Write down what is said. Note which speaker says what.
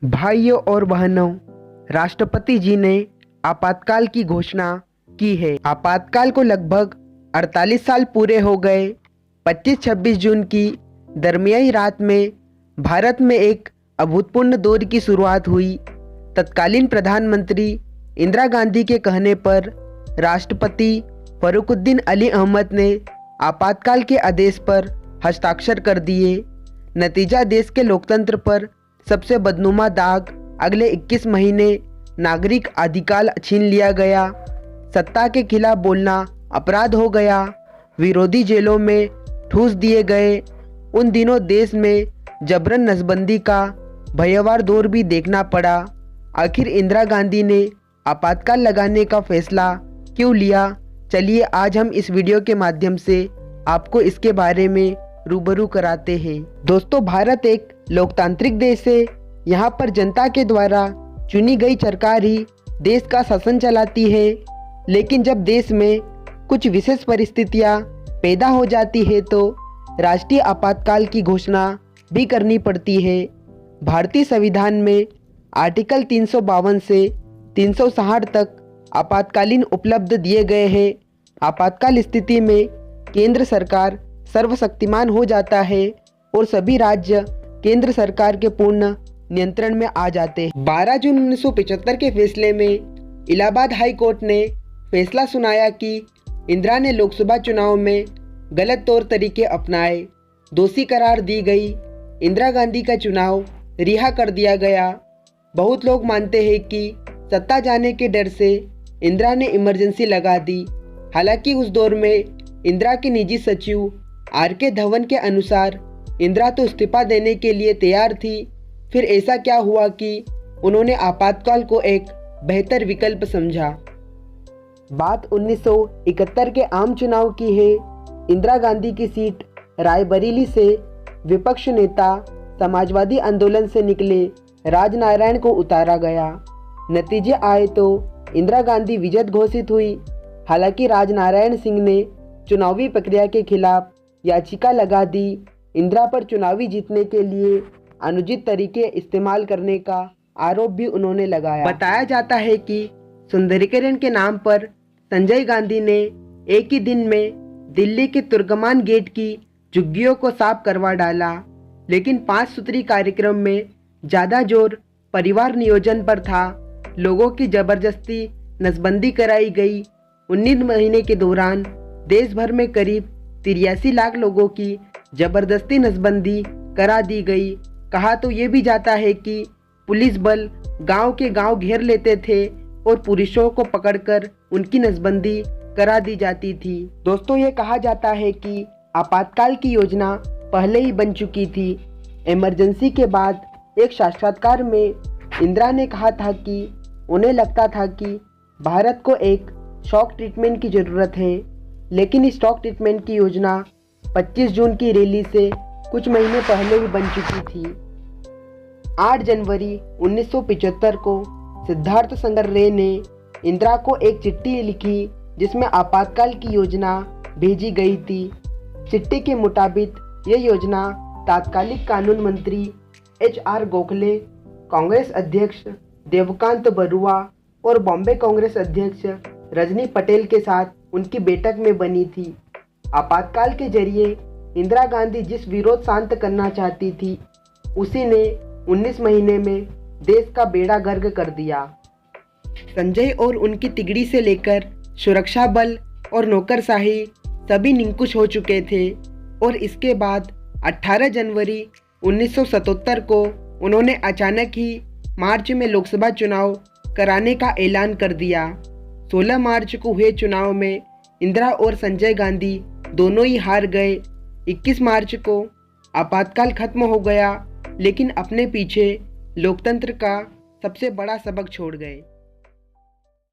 Speaker 1: भाइयों और बहनों, राष्ट्रपति जी ने आपातकाल की घोषणा की है। आपातकाल को लगभग 48 साल पूरे हो गए। 25-26 जून की दरमियाई रात में भारत में एक अभूतपूर्व दौर की शुरुआत हुई। तत्कालीन प्रधानमंत्री इंदिरा गांधी के कहने पर राष्ट्रपति फरुखुद्दीन अली अहमद ने आपातकाल के आदेश पर हस्ताक्षर कर दिए। नतीजा देश के लोकतंत्र पर सबसे बदनुमा दाग। अगले 21 महीने नागरिक अधिकार छीन लिया गया। सत्ता के खिलाफ बोलना अपराध हो गया। विरोधी जेलों में ठूस दिए गए। उन दिनों देश में जबरन नसबंदी का भयावह दौर भी देखना पड़ा। आखिर इंदिरा गांधी ने आपातकाल लगाने का फैसला क्यों लिया? चलिए आज हम इस वीडियो के माध्यम से आपको इसके बारे में रूबरू कराते हैं। दोस्तों, भारत एक लोकतांत्रिक देश है। यहाँ पर जनता के द्वारा चुनी गई सरकार ही देश का शासन चलाती है। लेकिन जब देश में कुछ विशेष परिस्थितियाँ पैदा हो जाती है तो राष्ट्रीय आपातकाल की घोषणा भी करनी पड़ती है। भारतीय संविधान में आर्टिकल 352 से 360 तक आपातकालीन उपलब्ध दिए गए हैं। आपातकाल स्थिति में केंद्र सरकार सर्वशक्तिमान हो जाता है और सभी राज्य केंद्र सरकार के पूर्ण नियंत्रण में आ जाते हैं। 12 जून 1975 के फैसले में इलाहाबाद हाई कोर्ट ने फैसला सुनाया कि इंदिरा ने लोकसभा चुनाव में गलत तौर तरीके अपनाए, दोषी करार दी गई। इंदिरा गांधी का चुनाव रिहा कर दिया गया। बहुत लोग मानते हैं कि सत्ता जाने के डर से इंदिरा ने इमरजेंसी लगा दी। हालांकि उस दौर में इंदिरा के निजी सचिव आर.के. धवन के अनुसार इंदिरा तो इस्तीफा देने के लिए तैयार थी। फिर ऐसा क्या हुआ कि उन्होंने आपातकाल को एक बेहतर विकल्प समझा? बात 1971 के आम चुनाव की है। इंदिरा गांधी की सीट रायबरेली से विपक्ष नेता समाजवादी आंदोलन से निकले राजनारायण को उतारा गया। नतीजे आए तो इंदिरा गांधी विजेता घोषित हुई। हालांकि राजनारायण सिंह ने चुनावी प्रक्रिया के खिलाफ याचिका लगा दी। इंदिरा पर चुनावी जीतने के लिए अनुचित तरीके इस्तेमाल करने का आरोप भी उन्होंने लगाया। बताया जाता है कि सुंदरीकरण के नाम पर संजय गांधी ने एक ही दिन में दिल्ली के तुर्कमान गेट की झुग्गियों को साफ करवा डाला। लेकिन 5 सूत्री कार्यक्रम में ज़्यादा जोर परिवार नियोजन पर था। लोगों की जबरदस्ती नसबंदी कराई गई। 19 महीने के दौरान देश भर में करीब 83 लाख लोगों की जबरदस्ती नसबंदी करा दी गई। कहा तो ये भी जाता है कि पुलिस बल गांव के गांव घेर लेते थे और पुरुषों को पकड़कर उनकी नसबंदी करा दी जाती थी। दोस्तों, ये कहा जाता है कि आपातकाल की योजना पहले ही बन चुकी थी। इमरजेंसी के बाद एक साक्षात्कार में इंदिरा ने कहा था कि उन्हें लगता था कि भारत को एक शॉक ट्रीटमेंट की ज़रूरत है। लेकिन इस शॉक ट्रीटमेंट की योजना 25 जून की रैली से कुछ महीने पहले ही बन चुकी थी। 8 जनवरी 1975 को सिद्धार्थ शंकर रे ने इंदिरा को एक चिट्ठी लिखी जिसमें आपातकाल की योजना भेजी गई थी। चिट्ठी के मुताबिक यह योजना तात्कालिक कानून मंत्री H.R. गोखले, कांग्रेस अध्यक्ष देवकांत बरुआ और बॉम्बे कांग्रेस अध्यक्ष रजनी पटेल के साथ उनकी बैठक में बनी थी। आपातकाल के जरिए इंदिरा गांधी जिस विरोध शांत करना चाहती थी उसी ने 19 महीने में देश का बेड़ा गर्क कर दिया। संजय और उनकी तिगड़ी से लेकर सुरक्षा बल और नौकरशाही सभी निंकुश हो चुके थे और इसके बाद 18 जनवरी 1977 को उन्होंने अचानक ही मार्च में लोकसभा चुनाव कराने का ऐलान कर दिया। 16 मार्च को हुए चुनाव में इंदिरा और संजय गांधी दोनों ही हार गए। 21 मार्च को आपातकाल खत्म हो गया, लेकिन अपने पीछे लोकतंत्र का सबसे बड़ा सबक छोड़ गए।